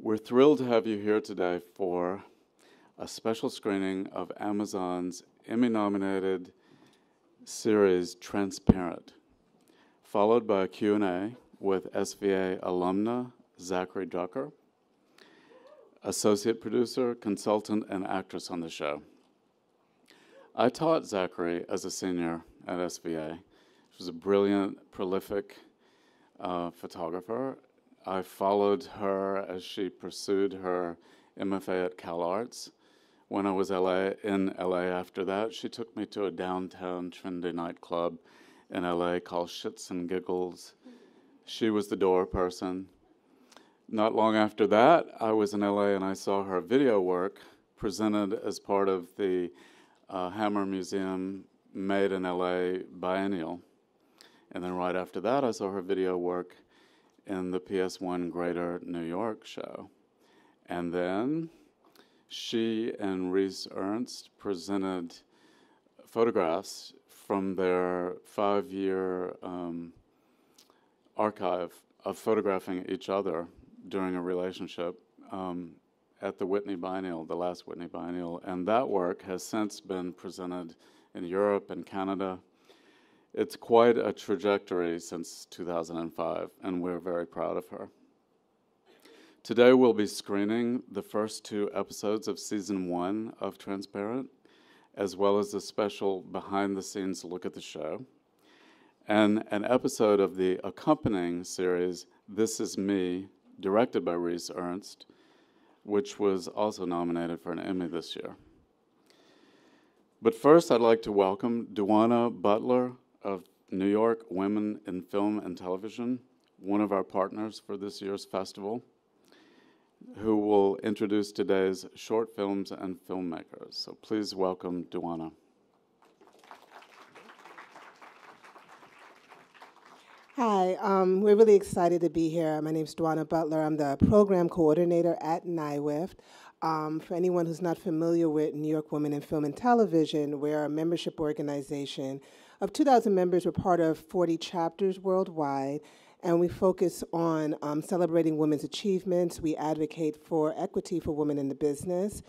We're thrilled to have you here today for a special screening of Amazon's Emmy-nominated series Transparent, followed by a Q&A with SVA alumna Zackary Drucker, associate producer, consultant, and actress on the show. I taught Zackary as a senior at SVA. She was a brilliant, prolific photographer. I followed her as she pursued her MFA at CalArts. When I was in LA after that, she took me to a downtown trendy nightclub in LA called Shits and Giggles. She was the door person. Not long after that, I was in LA and I saw her video work presented as part of the Hammer Museum Made in LA Biennial. And then right after that, I saw her video work in the PS1 Greater New York show. And then she and Rhys Ernst presented photographs from their 5-year archive of photographing each other during a relationship at the Whitney Biennial, the last Whitney Biennial. And that work has since been presented in Europe and Canada. It's quite a trajectory since 2005, and we're very proud of her. Today we'll be screening the first 2 episodes of Season 1 of Transparent, as well as a special behind-the-scenes look at the show, and an episode of the accompanying series, This Is Me, directed by Rhys Ernst, which was also nominated for an Emmy this year. But first, I'd like to welcome Duana Butler of New York Women in Film and Television, one of our partners for this year's festival, who will introduce today's short films and filmmakers. So please welcome Duana. Hi, we're really excited to be here. My name is Duana Butler. I'm the program coordinator at NYWIFT. For anyone who's not familiar with New York Women in Film and Television, we're a membership organization of 2,000 members. We're part of 40 chapters worldwide, and we focus on celebrating women's achievements. We advocate for equity for women in the business.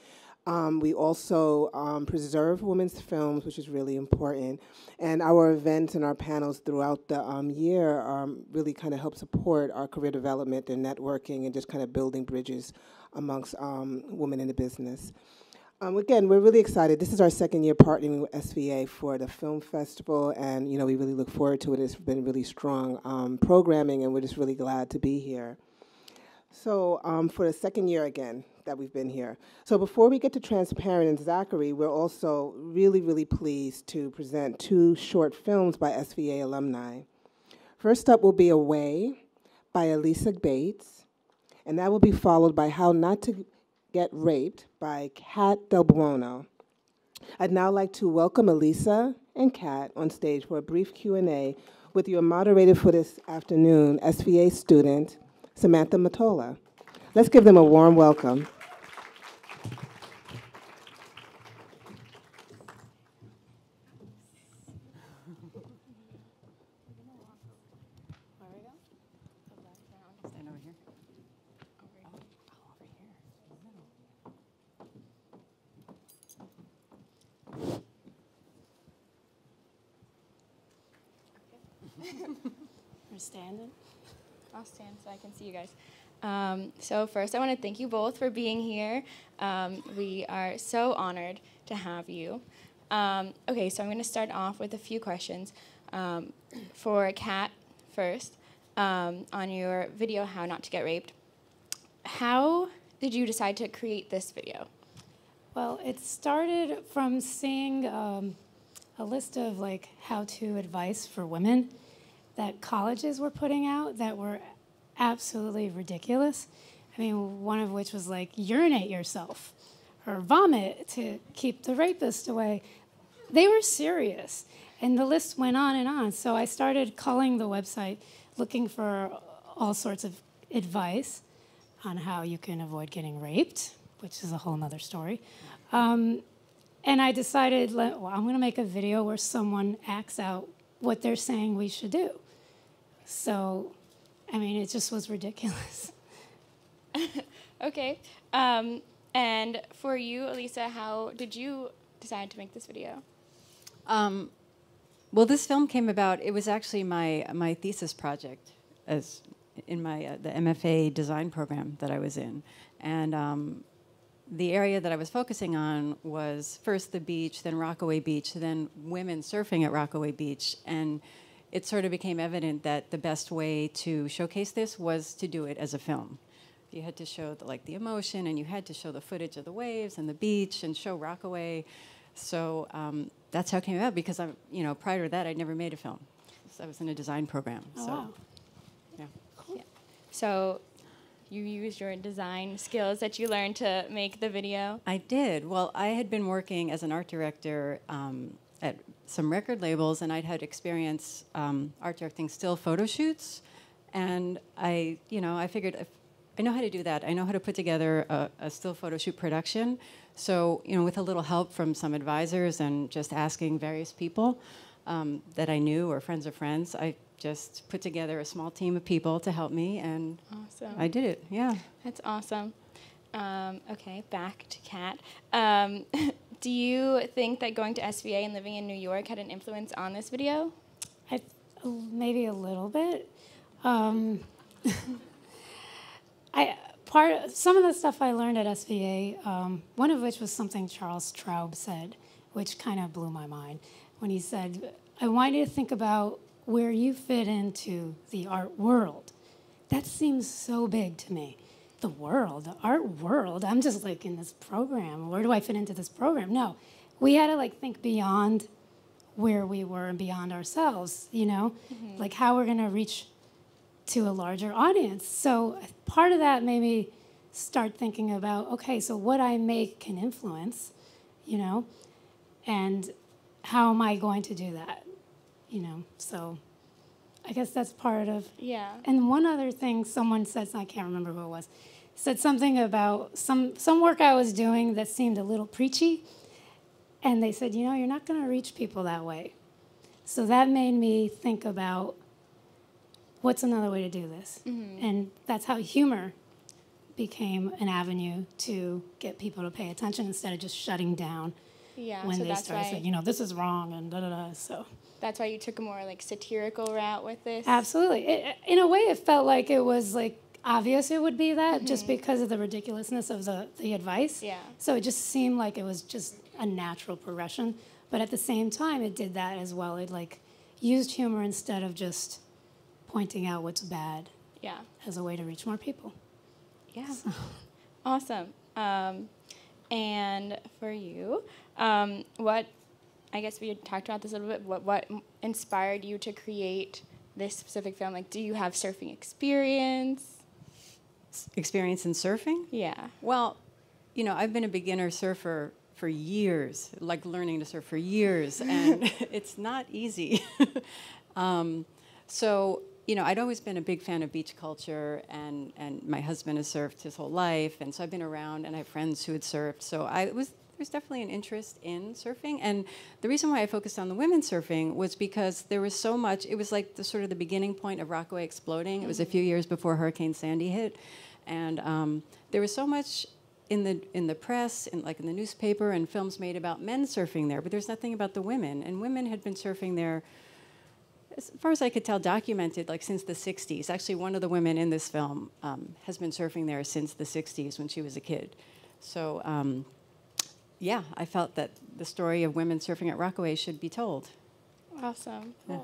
We also preserve women's films, which is really important. And our events and our panels throughout the year really kind of help support our career development and networking and just kind of building bridges amongst women in the business. Again, we're really excited. This is our 2nd year partnering with SVA for the film festival, and we really look forward to it. It's been really strong programming, and we're just really glad to be here. So for the 2nd year again that we've been here. So before we get to Transparent and Zackary, we're also really, really pleased to present 2 short films by SVA alumni. First up will be Away by Elisa Bates, and that will be followed by How Not to Get Raped by Kate Del Buono. I'd now like to welcome Elisa and Kat on stage for a brief Q&A with your moderator for this afternoon, SVA student Samantha Matola. Let's give them a warm welcome. We're standing. I'll stand so I can see you guys. So first, I want to thank you both for being here. We are so honored to have you. Okay, so I'm going to start off with a few questions. For Kat first, on your video, How Not to Get Raped, how did you decide to create this video? Well, it started from seeing a list of how-to advice for women that colleges were putting out that were absolutely ridiculous. I mean, one of which was urinate yourself or vomit to keep the rapist away. They were serious, and the list went on and on. So I started calling the website, looking for all sorts of advice on how you can avoid getting raped, which is a whole nother story. And I decided, well, I'm going to make a video where someone acts out what they're saying we should do. So, I mean, it just was ridiculous. Okay. And for you, Elisa, how did you decide to make this video? Well, this film came about. It was actually my thesis project, as in my the MFA design program that I was in, and the area that I was focusing on was first the beach, then Rockaway Beach, then women surfing at Rockaway Beach, and it sort of became evident that the best way to showcase this was to do it as a film. You had to show the emotion, and you had to show the footage of the waves and the beach, and show Rockaway. So that's how it came about. Because prior to that, I'd never made a film. So I was in a design program. Oh, so, wow. yeah. Cool. Yeah. So you used your design skills that you learned to make the video? I did. Well, I had been working as an art director at some record labels, and I'd had experience art directing still photo shoots. And I figured if I know how to do that. I know how to put together a still photo shoot production. So, with a little help from some advisors and just asking various people that I knew or friends of friends, I just put together a small team of people to help me, and awesome. I did it. Yeah. That's awesome. Okay, back to Kat. Do you think that going to SVA and living in New York had an influence on this video? Maybe a little bit. Some of the stuff I learned at SVA, one of which was something Charles Traub said, which kind of blew my mind, when he said, I want you to think about where you fit into the art world. That seems so big to me. The world, the art world, I'm just in this program. Where do I fit into this program? No, we had to think beyond where we were and beyond ourselves, Mm-hmm. How we're going to reach to a larger audience. So part of that made me start thinking about, okay, so what I make can influence, and how am I going to do that, So I guess that's part of. Yeah. And one other thing someone said, I can't remember who it was, said something about some work I was doing that seemed a little preachy, and they said, you're not going to reach people that way. So that made me think about, what's another way to do this? Mm-hmm. And that's how humor became an avenue to get people to pay attention instead of just shutting down when they started saying, this is wrong and da-da-da. So that's why you took a more satirical route with this? Absolutely. In a way, it felt like it was obvious it would be that, mm-hmm. just because of the ridiculousness of the advice. Yeah. So it just seemed like it was just a natural progression. But at the same time, it did that as well. It used humor instead of just pointing out what's bad, as a way to reach more people. Yeah, so. Awesome. And for you, what, I guess we had talked about this a little bit, what inspired you to create this specific film? Do you have surfing experience? Experience in surfing? Yeah. Well, I've been a beginner surfer for years, learning to surf for years, and it's not easy. So, I'd always been a big fan of beach culture, and my husband has surfed his whole life, and so I've been around, and I have friends who had surfed. So there's definitely an interest in surfing, and the reason why I focused on the women surfing was because there was so much. It was the sort of the beginning point of Rockaway exploding. Mm-hmm. It was a few years before Hurricane Sandy hit, and there was so much in the press, in the newspaper, and films made about men surfing there, but there's nothing about the women, and women had been surfing there, as far as I could tell, documented since the 60s. Actually, one of the women in this film has been surfing there since the 60s when she was a kid. So, I felt that the story of women surfing at Rockaway should be told. Awesome. Yeah.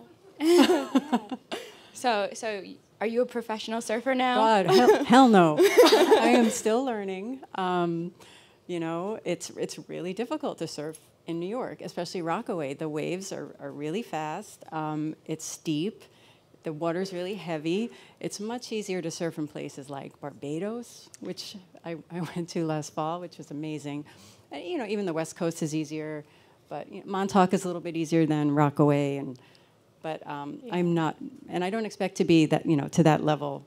So are you a professional surfer now? God, hell no. I am still learning. It's really difficult to surf in New York, especially Rockaway. The waves are really fast. It's steep. The water's really heavy. It's much easier to surf in places like Barbados, which I went to last fall, which was amazing. And, even the West Coast is easier, but Montauk is a little bit easier than Rockaway. But I'm not, and I don't expect to be that, to that level.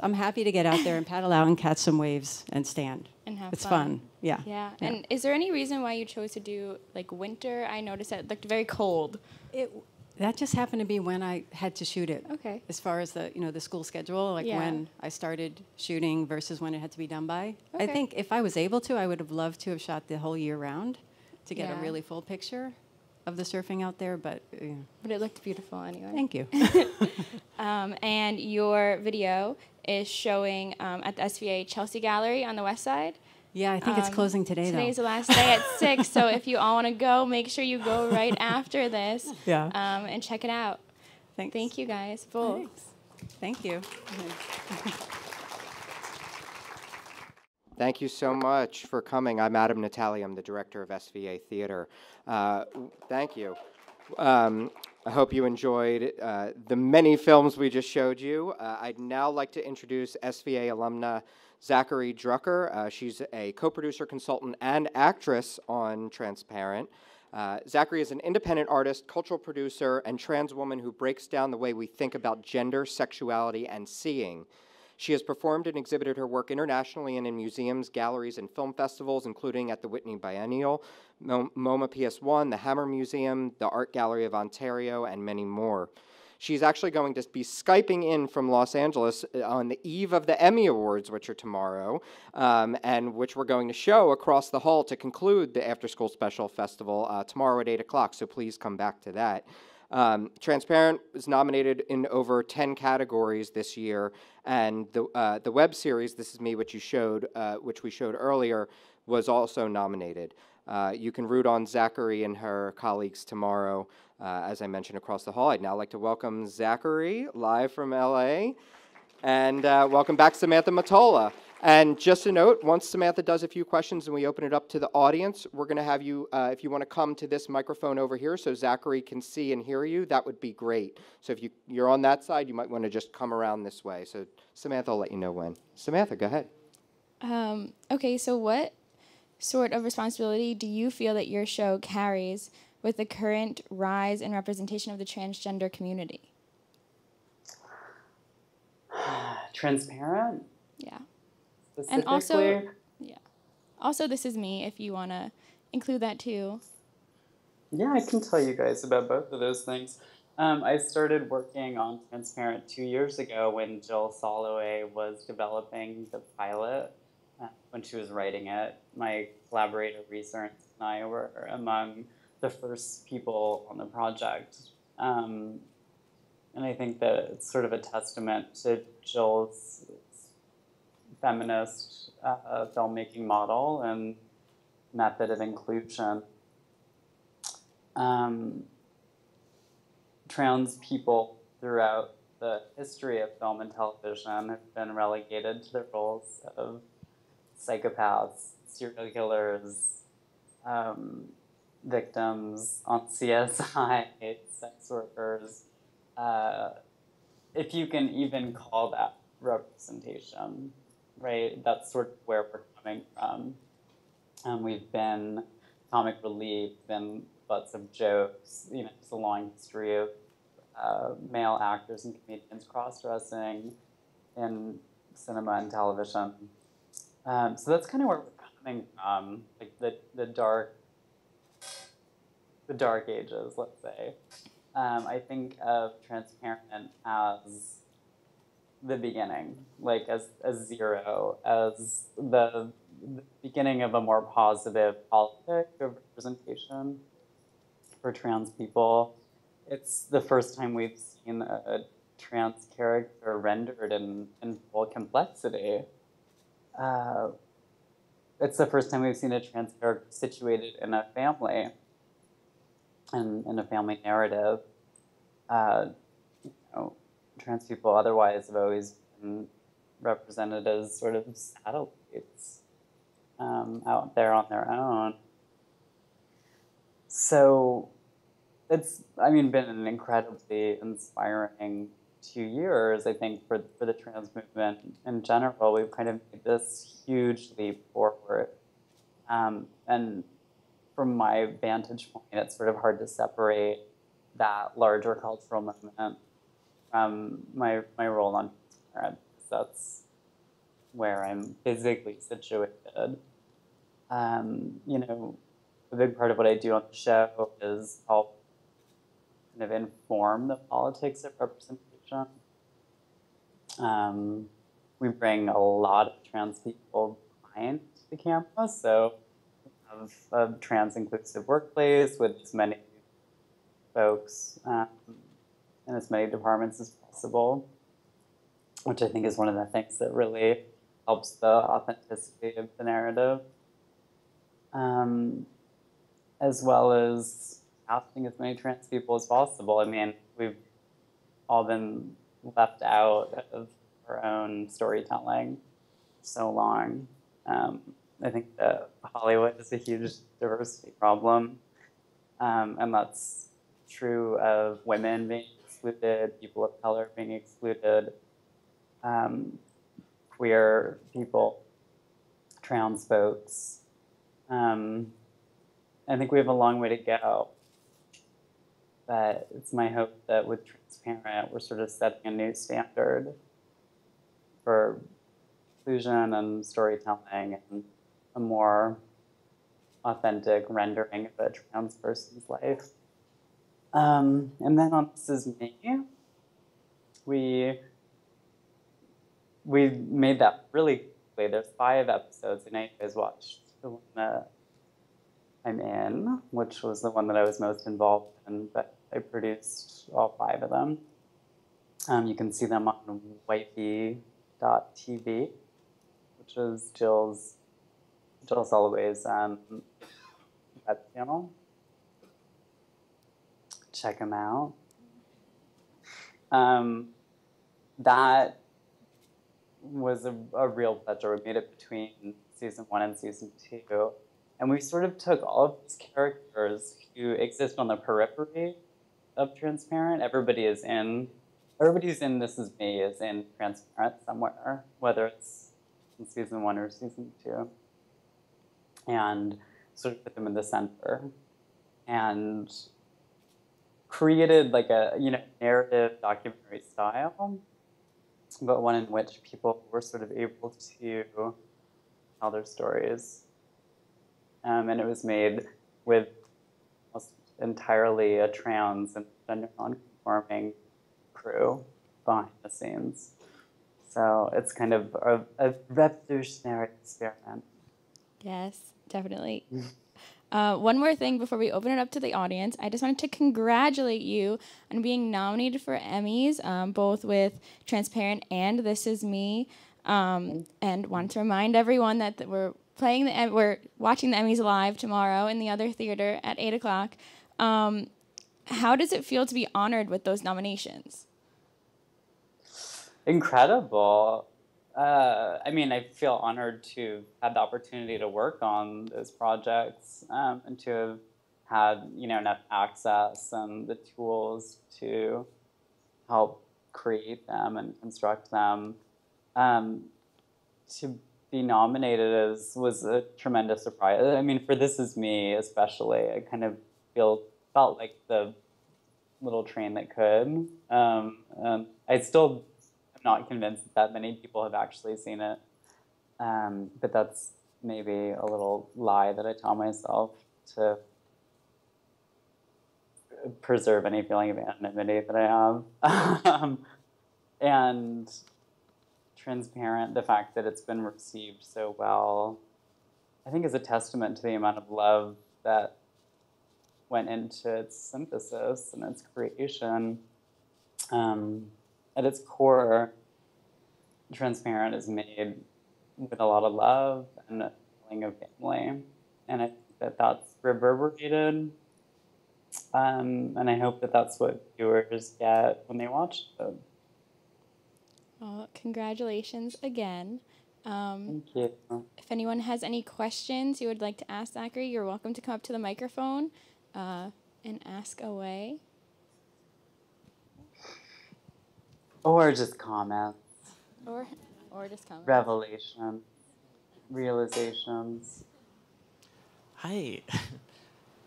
I'm happy to get out there and paddle out and catch some waves and stand. And have It's fun. Yeah. Yeah. And is there any reason why you chose to do winter? I noticed that it looked very cold. That just happened to be when I had to shoot it. Okay. As far as the, the school schedule, like Yeah. when I started shooting versus when it had to be done by. I Okay. think if I was able to, I would have loved to have shot the whole year round to get a Yeah. really full picture of the surfing out there, but But it looked beautiful anyway. thank you. And your video is showing at the SVA Chelsea Gallery on the west side. Yeah, I think it's closing today, Today's though. the last day at 6, so if you all want to go, make sure you go right after this and check it out. Thanks. Thank you guys both. Thanks. Thank you. Thank you so much for coming. I'm Adam Natali. I'm the director of SVA Theater. Thank you. I hope you enjoyed the many films we just showed you. I'd now like to introduce SVA alumna Zackary Drucker. She's a co-producer, consultant, and actress on Transparent. Zackary is an independent artist, cultural producer, and trans woman who breaks down the way we think about gender, sexuality, and seeing. She has performed and exhibited her work internationally and in museums, galleries, and film festivals, including at the Whitney Biennial, MoMA PS1, the Hammer Museum, the Art Gallery of Ontario, and many more. She's actually going to be Skyping in from Los Angeles on the eve of the Emmy Awards, which are tomorrow, and which we're going to show across the hall to conclude the After School Special Festival tomorrow at 8 o'clock, so please come back to that. Transparent was nominated in over 10 categories this year, and the web series, This Is Me, which we showed earlier, was also nominated. You can root on Zackary and her colleagues tomorrow, as I mentioned, across the hall. I'd now like to welcome Zackary, live from LA, and welcome back Samantha Mottola. And just a note, once Samantha does a few questions and we open it up to the audience, we're going to have you, if you want to come to this microphone over here so Zackary can see and hear you, that would be great. So if you're on that side, you might want to just come around this way. So Samantha will let you know when. Samantha, go ahead. Okay, so what sort of responsibility do you feel that your show carries with the current rise and representation of the transgender community? Transparent? Yeah. Specifically? And also, also This Is Me, if you want to include that too. Yeah, I can tell you guys about both of those things. I started working on Transparent 2 years ago when Jill Soloway was developing the pilot. When she was writing it, my collaborator Rhys Ernst and I were among the first people on the project. And I think that it's sort of a testament to Jill's feminist filmmaking model and method of inclusion. Trans people throughout the history of film and television have been relegated to the roles of psychopaths, serial killers, victims on CSI, sex workers. If you can even call that representation, right? That's sort of where we're coming from. We've been comic relief, been butts of jokes, it's a long history of male actors and comedians cross-dressing in cinema and television. So that's kind of where we're coming from, like the dark ages, let's say. I think of Transparent as the beginning, like as zero, as the beginning of a more positive politic of representation for trans people. It's the first time we've seen a trans character rendered in full complexity. It's the first time we've seen a trans character situated in a family and in a family narrative. Trans people otherwise have always been represented as sort of satellites out there on their own. So it's, been an incredibly inspiring 2 years, I think, for the trans movement in general. We've kind of made this huge leap forward. And from my vantage point, it's sort of hard to separate that larger cultural movement from my role on Transparent, because that's where I'm physically situated. A big part of what I do on the show is help kind of inform the politics of representation. We bring a lot of trans people behind the camera, so we have a trans-inclusive workplace with as many folks in as many departments as possible, which I think is one of the things that really helps the authenticity of the narrative, as well as casting as many trans people as possible. I mean, we've all been left out of our own storytelling so long. I think that Hollywood is a huge diversity problem, and that's true of women being excluded, people of color being excluded, queer people, trans folks. I think we have a long way to go, but it's my hope that with Transparent, we're sort of setting a new standard for inclusion and storytelling and a more authentic rendering of a trans person's life. And then on This Is Me, we made that really quickly. There's 5 episodes, and you guys watched the one that I'm in, which was the one that I was most involved in, but I produced all 5 of them. You can see them on wifey.tv, which is Jill Soloway's web channel. Check them out. That was a real pleasure. We made it between season 1 and season 2. And we sort of took all of these characters who exist on the periphery of Transparent. Everybody's in This Is Me is in Transparent somewhere, whether it's in season 1 or season 2. And sort of put them in the center. And created like a narrative documentary style, but one in which people were sort of able to tell their stories. And it was made with almost entirely a trans and gender non-conforming crew behind the scenes. So it's kind of a revolutionary experiment. Yes, definitely. One more thing before we open it up to the audience. I just wanted to congratulate you on being nominated for Emmys, both with Transparent and This Is Me. And want to remind everyone that we're watching the Emmys live tomorrow in the other theater at 8 o'clock. How does it feel to be honored with those nominations? Incredible. I mean, I feel honored to have the opportunity to work on those projects and to have had, enough access and the tools to help create them and construct them. To be nominated was a tremendous surprise. I mean, for This Is Me especially, I kind of felt like the little train that could. I still am not convinced that many people have actually seen it, but that's maybe a little lie that I tell myself to preserve any feeling of anonymity that I have. And Transparent, the fact that it's been received so well, I think is a testament to the amount of love that went into its synthesis and its creation. At its core, Transparent is made with a lot of love and a feeling of family. And I think that's reverberated. And I hope that that's what viewers get when they watch it. Well, congratulations again. Thank you. If anyone has any questions you would like to ask Zackary, you're welcome to come up to the microphone and ask away. Or just comments. Or just comment. Revelations. Realizations. Hi.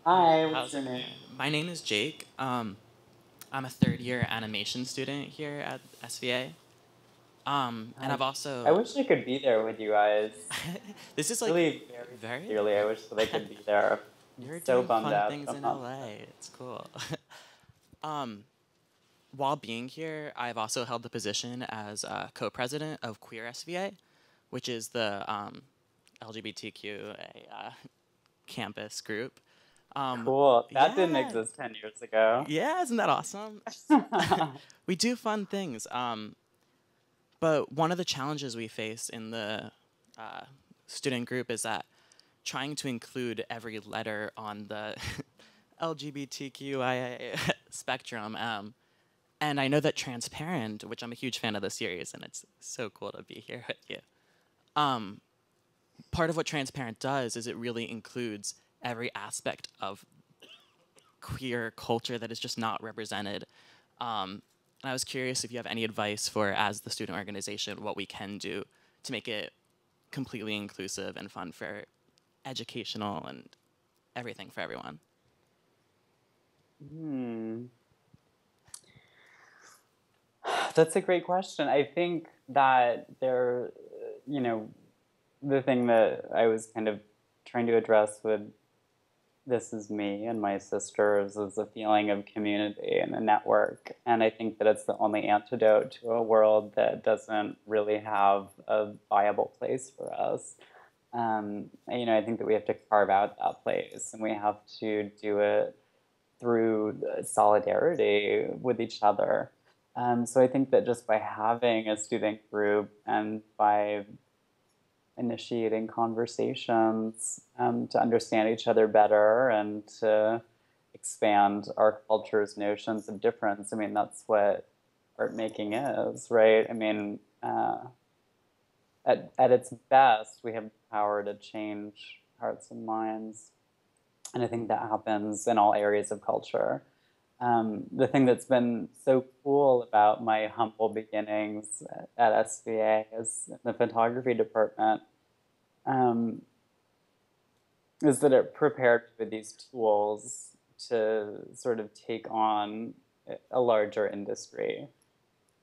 Hi, what's How's your it name? going? My name is Jake. I'm a third-year animation student here at SVA. And I've also... I wish I could be there with you guys. This is like really very sincerely, I wish that I could be there. You're so doing bummed fun out. things in LA. It's cool. While being here, I've also held the position as co-president of Queer SVA, which is the LGBTQA campus group. Cool. That didn't Yeah, exist 10 years ago. yeah, isn't that awesome? We do fun things. But one of the challenges we face in the student group is that trying to include every letter on the LGBTQIA spectrum. And I know that Transparent, which I'm a huge fan of the series, and it's so cool to be here with you. Part of what Transparent does is it really includes every aspect of queer culture that is just not represented. And I was curious if you have any advice for, as the student organization, what we can do to make it completely inclusive and fun for educational and everything for everyone. That's a great question. I think that the thing that I was kind of trying to address with This Is Me and my sisters is a feeling of community and a network. And I think that it's the only antidote to a world that doesn't really have a viable place for us. I think that we have to carve out that place, and we have to do it through solidarity with each other. So I think that just by having a student group and by initiating conversations to understand each other better and to expand our culture's notions of difference, I mean, that's what art making is, right? I mean, at its best, we have the power to change hearts and minds. And I think that happens in all areas of culture. The thing that's been so cool about my humble beginnings at SVA is in the photography department, is that it prepared me with these tools to sort of take on a larger industry.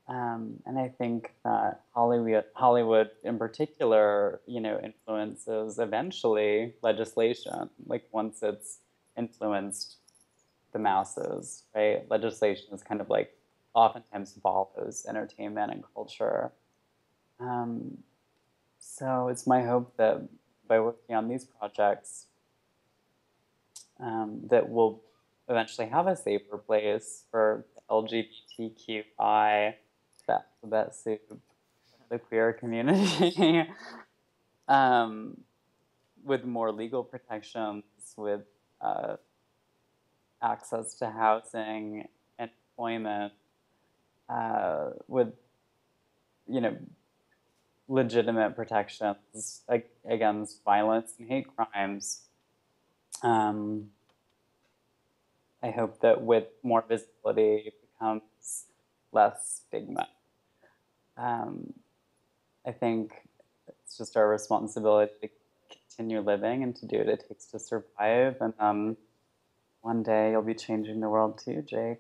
And I think that Hollywood in particular, influences eventually legislation. Like once it's influenced the masses, right? Legislation is kind of like oftentimes follows entertainment and culture. So it's my hope that by working on these projects, that we'll eventually have a safer place for the LGBTQI, the alphabet soup, the queer community, with more legal protections, with access to housing, employment, with legitimate protections against violence and hate crimes. I hope that with more visibility, it becomes less stigma. I think it's just our responsibility to continue living and to do what it takes to survive. And one day you'll be changing the world too, Jake,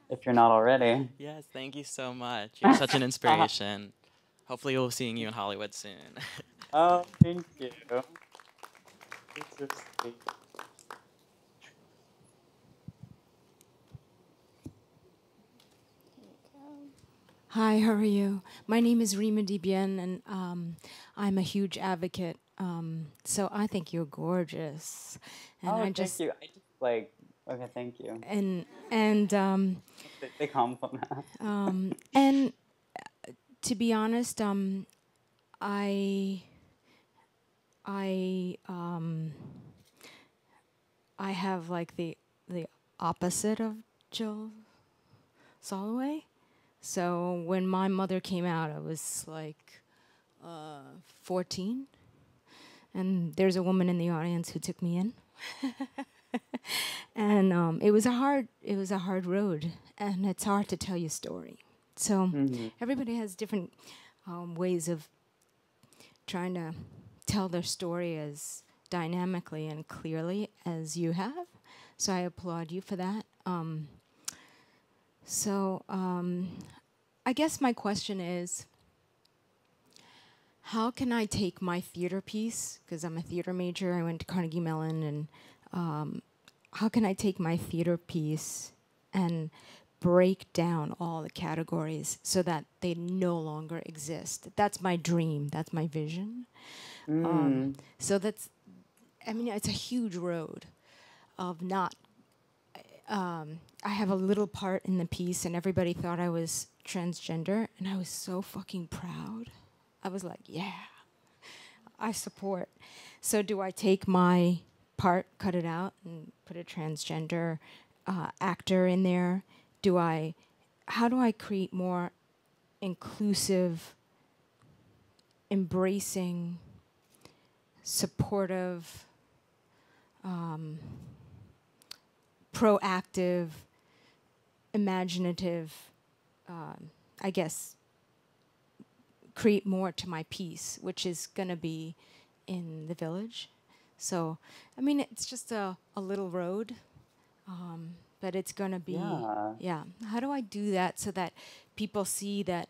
if you're not already. Yes, thank you so much. You're such an inspiration. Hopefully we'll be seeing you in Hollywood soon. Oh, thank you. It's so sweet. Hi, how are you? My name is Rima Dibien, and I'm a huge advocate. So I think you're gorgeous. And Thank you. Okay, thank you. And They compliment. And to be honest, I have like the opposite of Jill Soloway. So when my mother came out, I was like 14, and there's a woman in the audience who took me in, and it was a hard road, and it's hard to tell your story. So everybody has different ways of trying to tell their story as dynamically and clearly as you have. So I applaud you for that. I guess my question is, how can I take my theater piece, because I'm a theater major, I went to Carnegie Mellon, and how can I take my theater piece and break down all the categories so that they no longer exist. That's my dream. That's my vision. So that's, I mean, it's a huge road of not. I have a little part in the piece, and everybody thought I was transgender, and I was so fucking proud. I was like, yeah, I support. So do I take my part, cut it out, and put a transgender actor in there? How do I create more inclusive, embracing, supportive, proactive, imaginative, I guess, create more to my piece, which is going to be in the village. So, I mean, it's just a little road, but it's going to be, yeah. How do I do that so that people see that,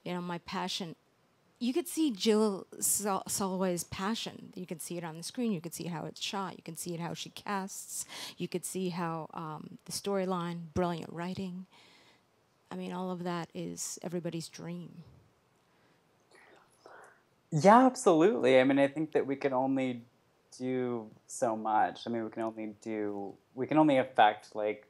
you know, my passion? You could see Jill Solway's passion. You could see it on the screen. You could see how it's shot. You can see it how she casts. You could see how the storyline, brilliant writing. I mean, all of that is everybody's dream. Yeah, absolutely. I mean, I think that we can only do so much. I mean, we can only affect like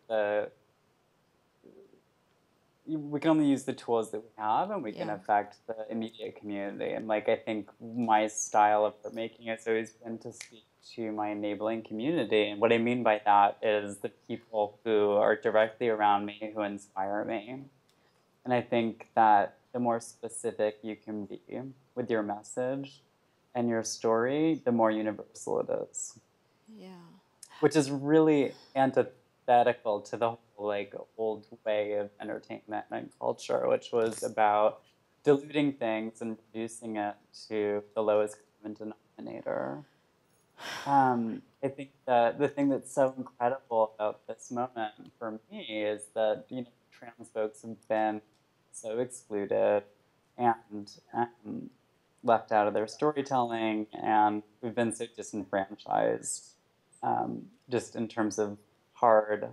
we can only use the tools that we have, and we can affect the immediate community. And like, I think my style of art making has always been to speak to my enabling community. And what I mean by that is the people who are directly around me, who inspire me. And I think that the more specific you can be with your message and your story, the more universal it is. Yeah. Which is really antithetical to the whole like old way of entertainment and culture, which was about diluting things and reducing it to the lowest common denominator. I think that the thing that's so incredible about this moment for me is that, you know, trans folks have been so excluded and left out of their storytelling, and we've been so disenfranchised, just in terms of hard,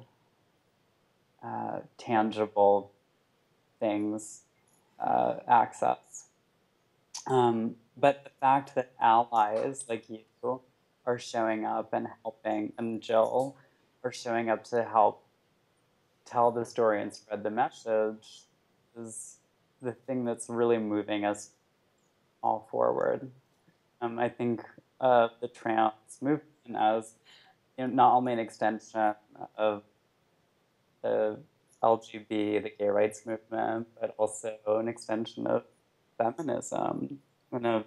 tangible things, access. But the fact that allies like you are showing up and helping, and Jill are showing up to help tell the story and spread the message, is the thing that's really moving us all forward. I think the trans movement as, you know, not only an extension of the LGBT, the gay rights movement, but also an extension of feminism and of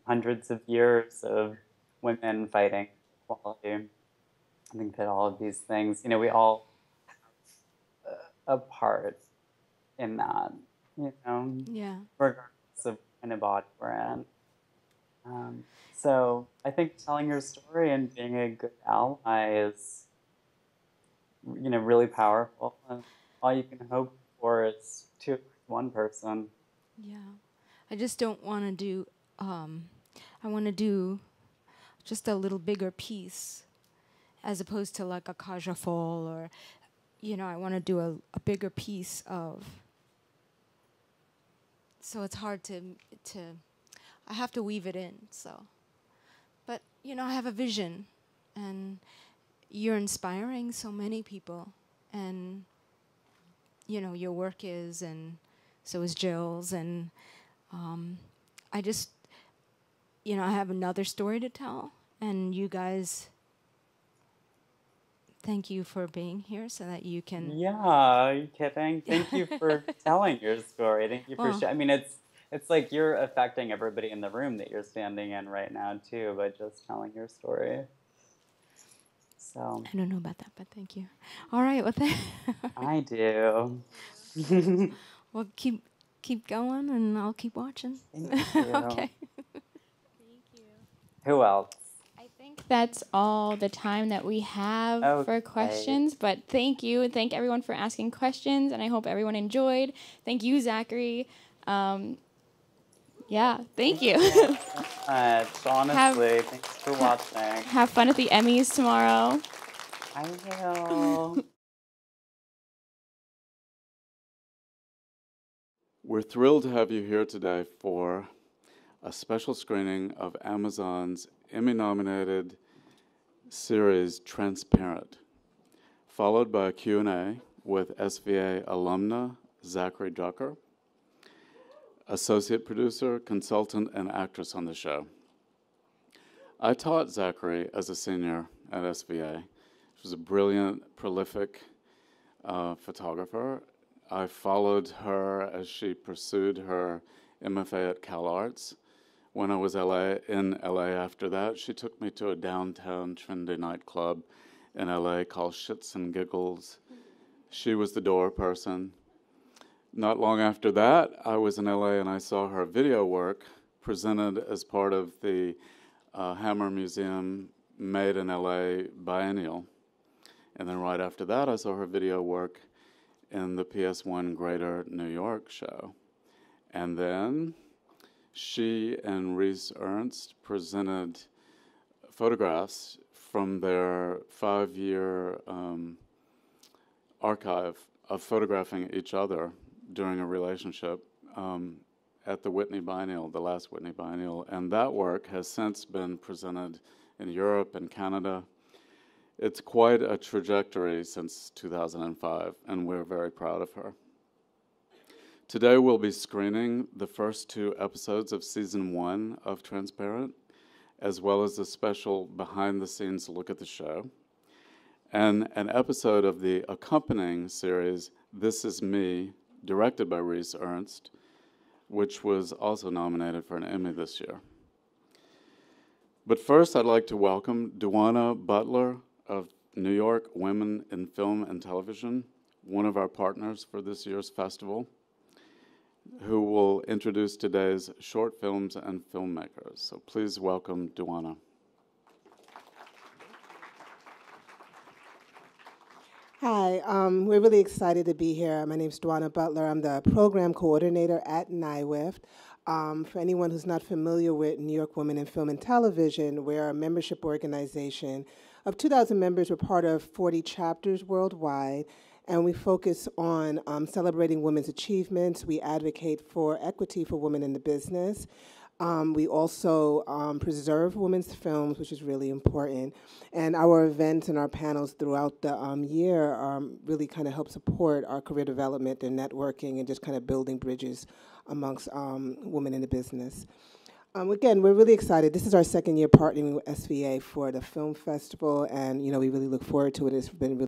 hundreds of years of women fighting equality. I think that all of these things, you know, we all have a part in that, you know, regardless of what kind of body we're in. So I think telling your story and being a good ally is, you know, really powerful. And all you can hope for is to one person. Yeah. I just don't want to do, I want to do just a little bigger piece as opposed to like a Kaja Fall, or, you know, I want to do a bigger piece of, so it's hard to, I have to weave it in, so. But, you know, I have a vision, and you're inspiring so many people, and, you know, your work is, and so is Jill's, and I just, you know, I have another story to tell, and you guys, thank you for being here so that you can. Yeah, are you kidding? Thank you for telling your story. Thank you for I mean, it's like you're affecting everybody in the room that you're standing in right now too by just telling your story. So I don't know about that, but thank you. All right, well, I do. Well, keep going, and I'll keep watching. Thank you. Okay. Thank you. Who else? I think that's all the time that we have for questions, but thank you, and thank everyone for asking questions, and I hope everyone enjoyed. Thank you, Zackary. Yeah, thank you. So much, honestly. Thanks for watching. Have fun at the Emmys tomorrow. I will. We're thrilled to have you here today for a special screening of Amazon's Emmy-nominated series Transparent, followed by a Q&A with SVA alumna Zackary Drucker, associate producer, consultant, and actress on the show. I taught Zackary as a senior at SVA. She was a brilliant, prolific photographer. I followed her as she pursued her MFA at CalArts. When I was in LA after that, she took me to a downtown trendy nightclub in LA called Shits and Giggles. She was the door person. Not long after that, I was in LA and I saw her video work presented as part of the Hammer Museum Made in LA Biennial. And then right after that, I saw her video work in the PS1 Greater New York show. And then she and Rhys Ernst presented photographs from their 5-year archive of photographing each other during a relationship at the Whitney Biennial, the last Whitney Biennial. And that work has since been presented in Europe and Canada. It's quite a trajectory since 2005, and we're very proud of her. Today we'll be screening the first 2 episodes of Season 1 of Transparent, as well as a special behind-the-scenes look at the show, and an episode of the accompanying series, This Is Me, directed by Rhys Ernst, which was also nominated for an Emmy this year. But first, I'd like to welcome Duana Butler of New York Women in Film and Television, one of our partners for this year's festival, who will introduce today's short films and filmmakers. So please welcome Duana. Hi, we're really excited to be here. My name is Duana Butler. I'm the program coordinator at NYWIFT. For anyone who's not familiar with New York Women in Film and Television, we're a membership organization of 2,000 members. We're part of 40 chapters worldwide, and we focus on celebrating women's achievements. We advocate for equity for women in the business. We also preserve women's films, which is really important. And our events and our panels throughout the year really kind of help support our career development and networking and just kind of building bridges amongst women in the business. Again, we're really excited. This is our 2nd year partnering with SVA for the film festival, and we really look forward to it. It's been really